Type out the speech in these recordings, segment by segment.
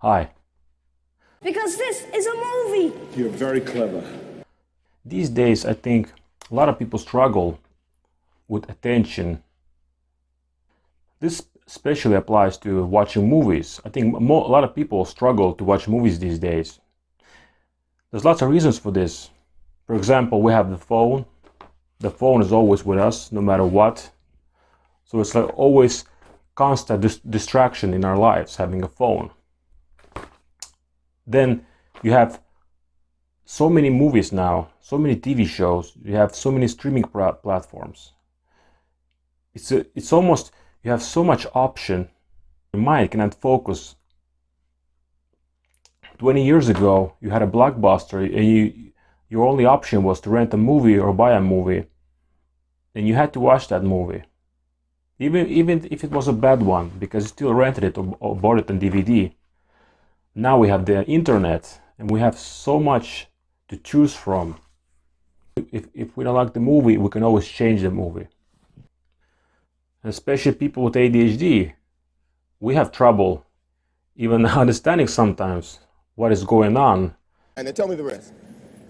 Hi. Because this is a movie. You're very clever. These days, I think a lot of people struggle with attention. This especially applies to watching movies. I think a lot of people struggle to watch movies these days. There's lots of reasons for this. For example, we have the phone. The phone is always with us, no matter what. So it's like always constant distraction in our lives, having a phone. Then you have so many movies now, so many TV shows, you have so many streaming platforms. It's almost, you have so much option, your mind cannot focus. 20 years ago, you had a blockbuster and your only option was to rent a movie or buy a movie. And you had to watch that movie. Even if it was a bad one, because you still rented it or bought it on DVD. Now we have the internet and we have so much to choose from. If we don't like the movie, we can always change the movie. Especially people with ADHD, we have trouble even understanding sometimes what is going on. And then tell me the rest.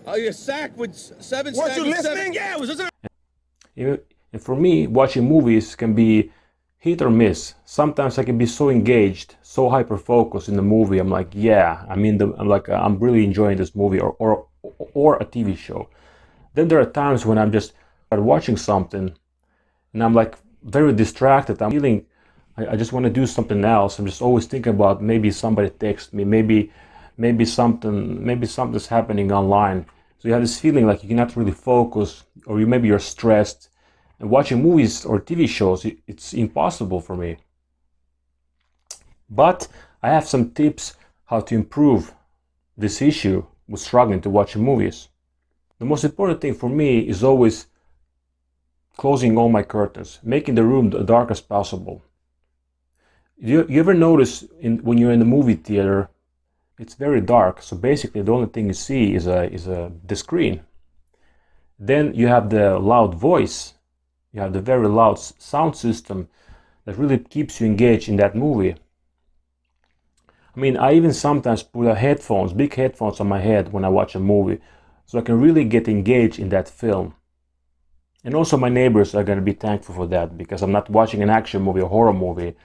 Oh, you're sacked with 777. Weren't you listening? Yeah, it was. And for me, watching movies can be hit or miss. Sometimes I can be so engaged, so hyper-focused in the movie. I'm like, yeah, I'm really enjoying this movie or a TV show. Then there are times when I'm just watching something and I'm like very distracted. I'm feeling, I just want to do something else. I'm just always thinking about maybe somebody texts me, maybe something's happening online. So you have this feeling like you cannot really focus, or maybe you're stressed. And watching movies or TV shows, it's impossible for me. But I have some tips how to improve this issue with struggling to watch movies. The most important thing for me is always closing all my curtains, making the room the darkest possible. You ever notice when you're in the movie theater, it's very dark, so basically the only thing you see is the screen. Then you have the loud voice. You have the very loud sound system that really keeps you engaged in that movie. I mean, I even sometimes put big headphones on my head when I watch a movie, so I can really get engaged in that film. And also my neighbors are going to be thankful for that, because I'm not watching an action movie or horror movie,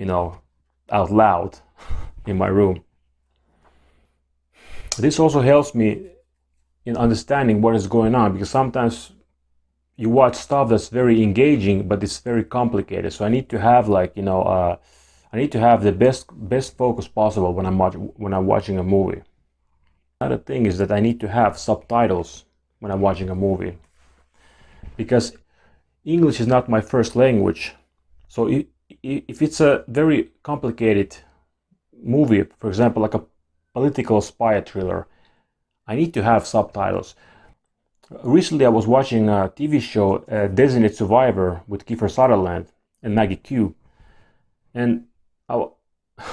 out loud in my room. This also helps me in understanding what is going on, because sometimes you watch stuff that's very engaging, but it's very complicated. So I need to have I need to have the best focus possible when I'm watching a movie. Another thing is that I need to have subtitles when I'm watching a movie, because English is not my first language. So if it's a very complicated movie, for example, like a political spy thriller, I need to have subtitles. Recently, I was watching a TV show, Designated Survivor, with Kiefer Sutherland and Maggie Q. And I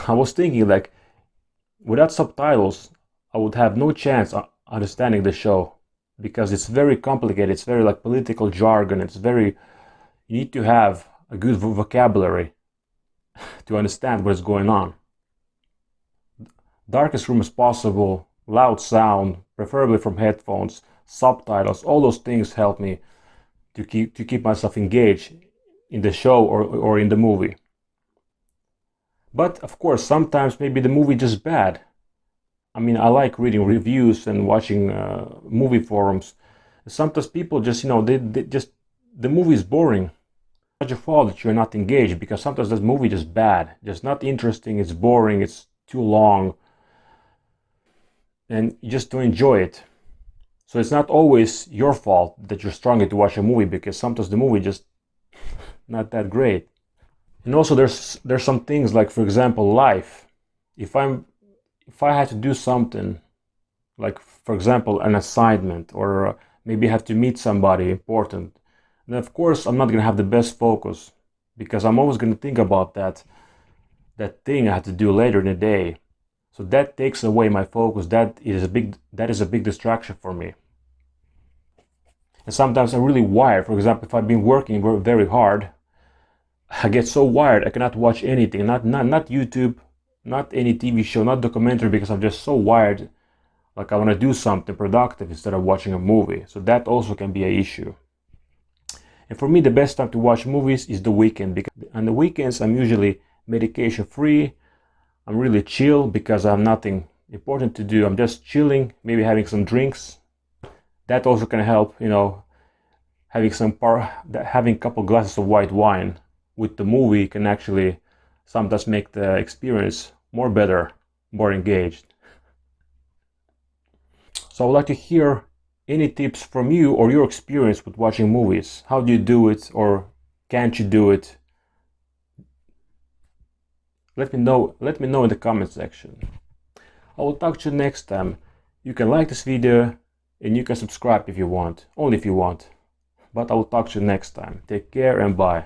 was thinking, like, without subtitles, I would have no chance of understanding the show, because it's very complicated. It's very like political jargon. You need to have a good vocabulary to understand what is going on. Darkest room as possible, loud sound, preferably from headphones, subtitles, all those things help me to keep myself engaged in the show or in the movie. But of course, sometimes maybe the movie just bad. I mean, I like reading reviews and watching movie forums. Sometimes people just, the movie is boring. It's not your fault that you're not engaged, because sometimes that movie is just bad, just not interesting, it's boring, it's too long, and you just don't enjoy it. So it's not always your fault that you're struggling to watch a movie, because sometimes the movie just not that great. And also there's some things like, for example, life. If I had to do something, like for example an assignment, or maybe I have to meet somebody important, then of course I'm not going to have the best focus, because I'm always going to think about that thing I have to do later in the day. So that takes away my focus. That is a big distraction for me. And sometimes I'm really wired. For example, if I've been working very hard, I get so wired I cannot watch anything. Not YouTube, not any TV show, not documentary, because I'm just so wired, like I want to do something productive instead of watching a movie. So that also can be an issue. And for me, the best time to watch movies is the weekend, because on the weekends I'm usually medication free. I'm really chill because I have nothing important to do. I'm just chilling, maybe having some drinks. That also can help, you know, having having a couple glasses of white wine with the movie can actually sometimes make the experience more better, more engaged. So I would like to hear any tips from you or your experience with watching movies. How do you do it, or can't you do it? Let me know in the comment section. I will talk to you next time. You can like this video and you can subscribe if you want, only if you want. But I will talk to you next time. Take care and bye.